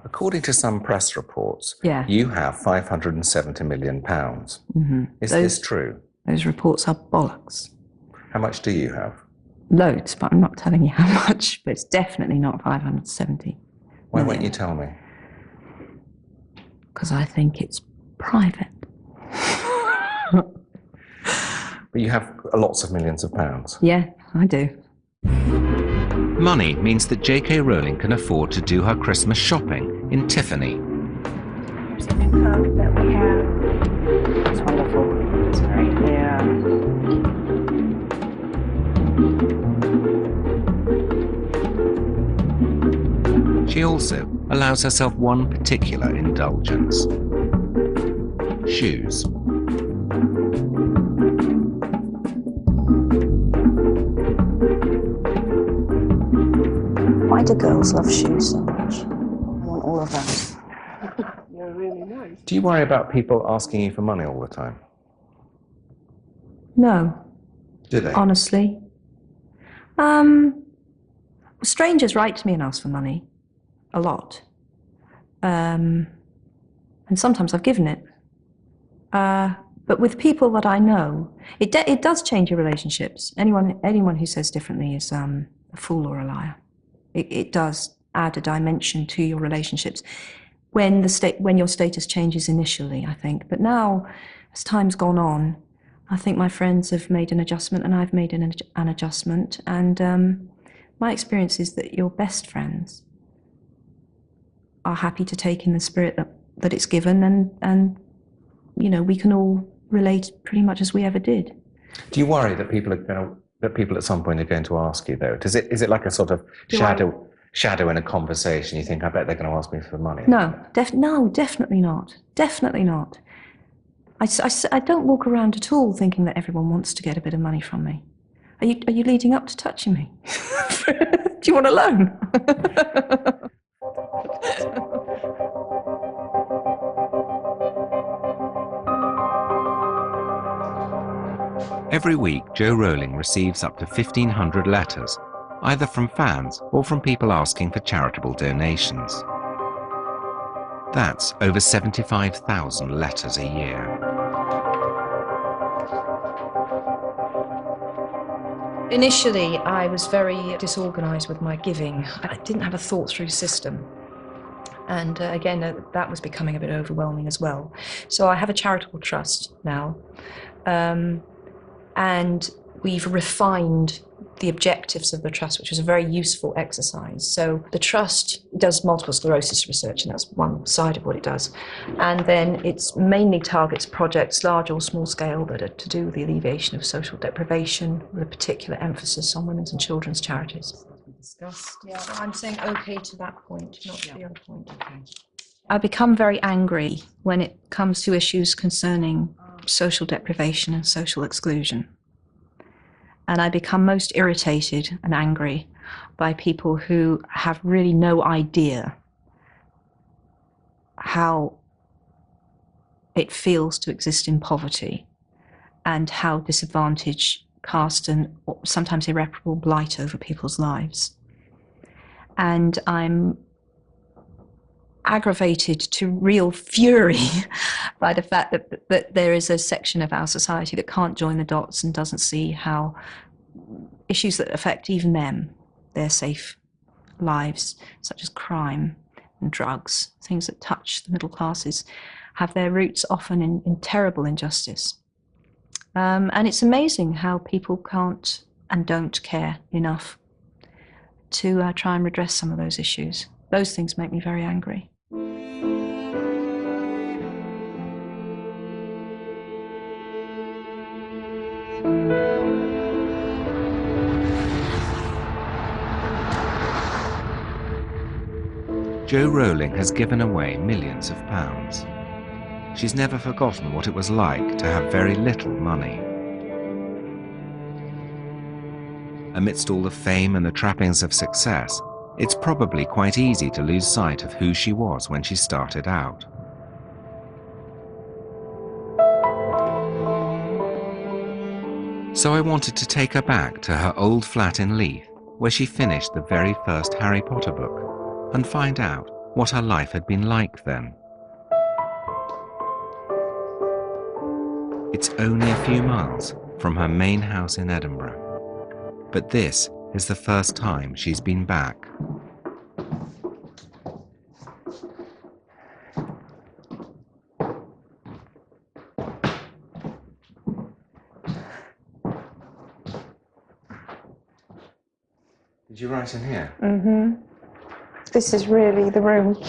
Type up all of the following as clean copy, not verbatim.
According to some press reports, Yeah. you have £570 million. Is this true? Those reports are bollocks. How much do you have? Loads, but I'm not telling you how much, but it's definitely not 570 Why million. won't you tell me? Because I think it's private. But you have lots of millions of pounds. Yeah, I do. Money means that J.K. Rowling can afford to do her Christmas shopping in Tiffany. Here's the new code that we have. It's wonderful. It's very clear. She also allows herself one particular indulgence: shoes. Why do girls love shoes so much? I want all of those. You're really nice. Do you worry about people asking you for money all the time? No. Do they? Honestly. Strangers write to me and ask for money. A lot. And sometimes I've given it. But with people that I know, it does change your relationships. Anyone who says differently is a fool or a liar. It does add a dimension to your relationships when your status changes initially, I think. But now, as time's gone on, I think my friends have made an adjustment and I've made an adjustment. And my experience is that your best friends are happy to take in the spirit that it's given, and you know, we can all relate pretty much as we ever did. Do you worry that people at some point are going to ask you, though? Is it like a sort of shadow in a conversation? You think, I bet they're going to ask me for money? No, definitely not. Definitely not. I don't walk around at all thinking that everyone wants to get a bit of money from me. Are you leading up to touching me? Do you want a loan? Every week, Jo Rowling receives up to 1,500 letters, either from fans or from people asking for charitable donations. That's over 75,000 letters a year. Initially, I was very disorganized with my giving. I didn't have a thought-through system. And again, that was becoming a bit overwhelming as well. So I have a charitable trust now. And we've refined the objectives of the trust, which was a very useful exercise. So the trust does multiple sclerosis research, and that's one side of what it does. And then it mainly targets projects, large or small scale, that are to do with the alleviation of social deprivation, with a particular emphasis on women's and children's charities. Discussed. Yeah, so I'm saying okay to that point, not the other point. Okay. I become very angry when it comes to issues concerning social deprivation and social exclusion. And I become most irritated and angry by people who have really no idea how it feels to exist in poverty and how disadvantage cast an sometimes irreparable blight over people's lives. And I'm aggravated to real fury by the fact that there is a section of our society that can't join the dots and doesn't see how issues that affect even them, their safe lives, such as crime and drugs, things that touch the middle classes, have their roots often in terrible injustice. And it's amazing how people can't and don't care enough to try and redress some of those issues. Those things make me very angry. Jo Rowling has given away millions of pounds. She's never forgotten what it was like to have very little money. Amidst all the fame and the trappings of success, it's probably quite easy to lose sight of who she was when she started out. So I wanted to take her back to her old flat in Leith, where she finished the very first Harry Potter book, and find out what her life had been like then. It's only a few miles from her main house in Edinburgh, but this is the first time she's been back. Did you write in here? Mm-hmm. This is really the room.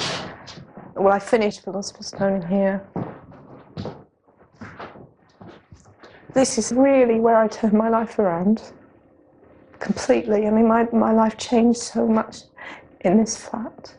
Well, I finished Philosopher's Stone in here. This is really where I turned my life around. Completely. I mean, my life changed so much in this flat.